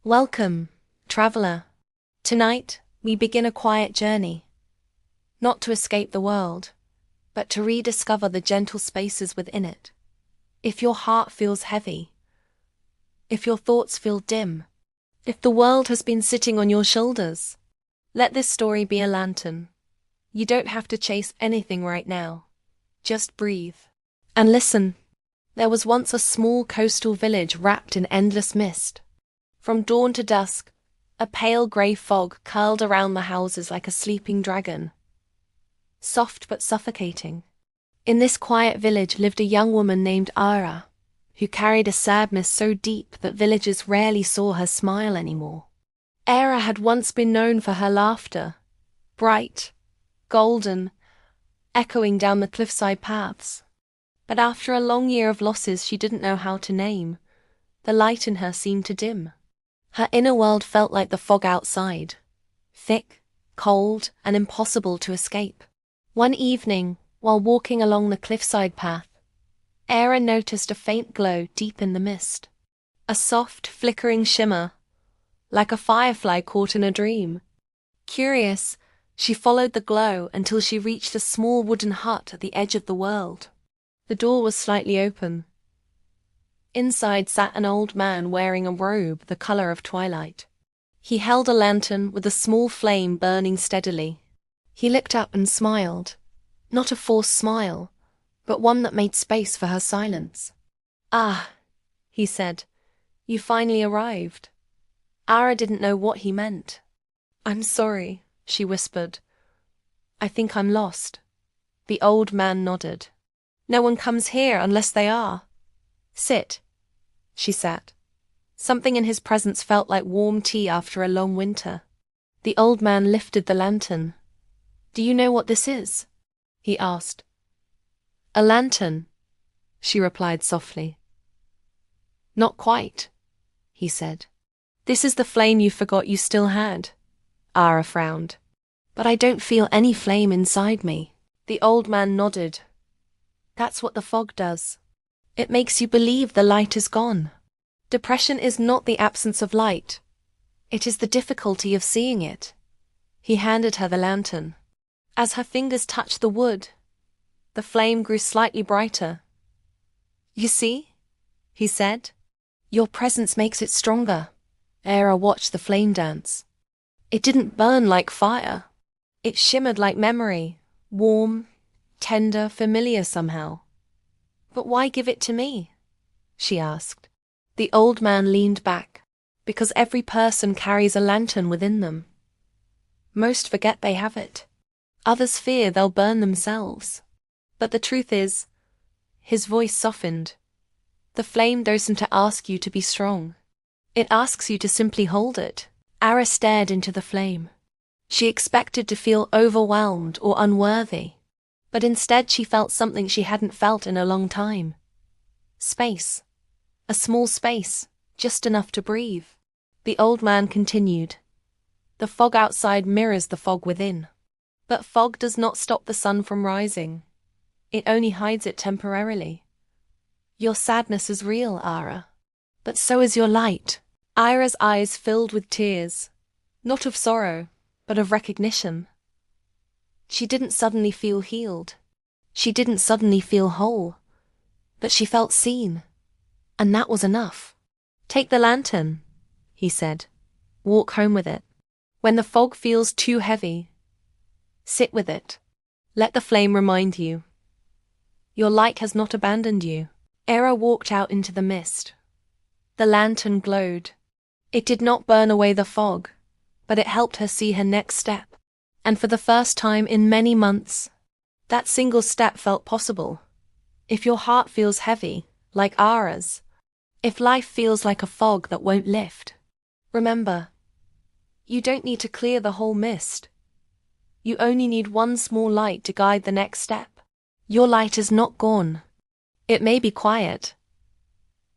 Welcome, traveler. Tonight, we begin a quiet journey. Not to escape the world, but to rediscover the gentle spaces within it. If your heart feels heavy, if your thoughts feel dim, if the world has been sitting on your shoulders, let this story be a lantern. You don't have to chase anything right now. Just breathe. And listen. There was once a small coastal village wrapped in endless mist. From dawn to dusk, a pale grey fog curled around the houses like a sleeping dragon. Soft but suffocating. In this quiet village lived a young woman named Ara, who carried a sadness so deep that villagers rarely saw her smile anymore. Ara had once been known for her laughter, bright, golden, echoing down the cliffside paths. But after a long year of losses she didn't know how to name, the light in her seemed to dim. Her inner world felt like the fog outside, thick, cold, and impossible to escape. One evening, while walking along the cliffside path, Era noticed a faint glow deep in the mist. A soft, flickering shimmer, like a firefly caught in a dream. Curious, she followed the glow until she reached a small wooden hut at the edge of the world. The door was slightly open. Inside sat an old man wearing a robe the color of twilight. He held a lantern with a small flame burning steadily. He looked up and smiled, not a forced smile, but one that made space for her silence. "Ah," he said, "you finally arrived." Ara didn't know what he meant. "I'm sorry," she whispered. "I think I'm lost." The old man nodded. "No one comes here unless they are. Sit." She sat. Something in his presence felt like warm tea after a long winter. The old man lifted the lantern. "Do you know what this is?" he asked. "A lantern," she replied softly. "Not quite," he said. "This is the flame you forgot you still had." Ara frowned. "But I don't feel any flame inside me." The old man nodded. "That's what the fog does. It makes you believe the light is gone. Depression is not the absence of light. It is the difficulty of seeing it." He handed her the lantern. As her fingers touched the wood, the flame grew slightly brighter. "You see?" he said. "Your presence makes it stronger." Era watched the flame dance. It didn't burn like fire. It shimmered like memory, warm, tender, familiar somehow. "But why give it to me?" she asked. The old man leaned back. "Because every person carries a lantern within them. Most forget they have it. Others fear they'll burn themselves. But the truth is," his voice softened, "the flame doesn't ask you to be strong. It asks you to simply hold it." Ara stared into the flame. She expected to feel overwhelmed or unworthy, but instead she felt something she hadn't felt in a long time. Space. A small space, just enough to breathe. The old man continued. "The fog outside mirrors the fog within. But fog does not stop the sun from rising. It only hides it temporarily. Your sadness is real, Ara. But so is your light." Ira's eyes filled with tears, not of sorrow, but of recognition. She didn't suddenly feel healed. She didn't suddenly feel whole. But she felt seen. And that was enough. "Take the lantern," he said. "Walk home with it. When the fog feels too heavy, sit with it. Let the flame remind you. Your light has not abandoned you." Era walked out into the mist. The lantern glowed. It did not burn away the fog, but it helped her see her next step. And for the first time in many months, that single step felt possible. If your heart feels heavy, like Ara's, if life feels like a fog that won't lift, remember, you don't need to clear the whole mist. You only need one small light to guide the next step. Your light is not gone. It may be quiet.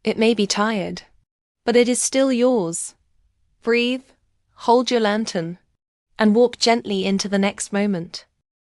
It may be tired. But it is still yours. Breathe, hold your lantern, and walk gently into the next moment.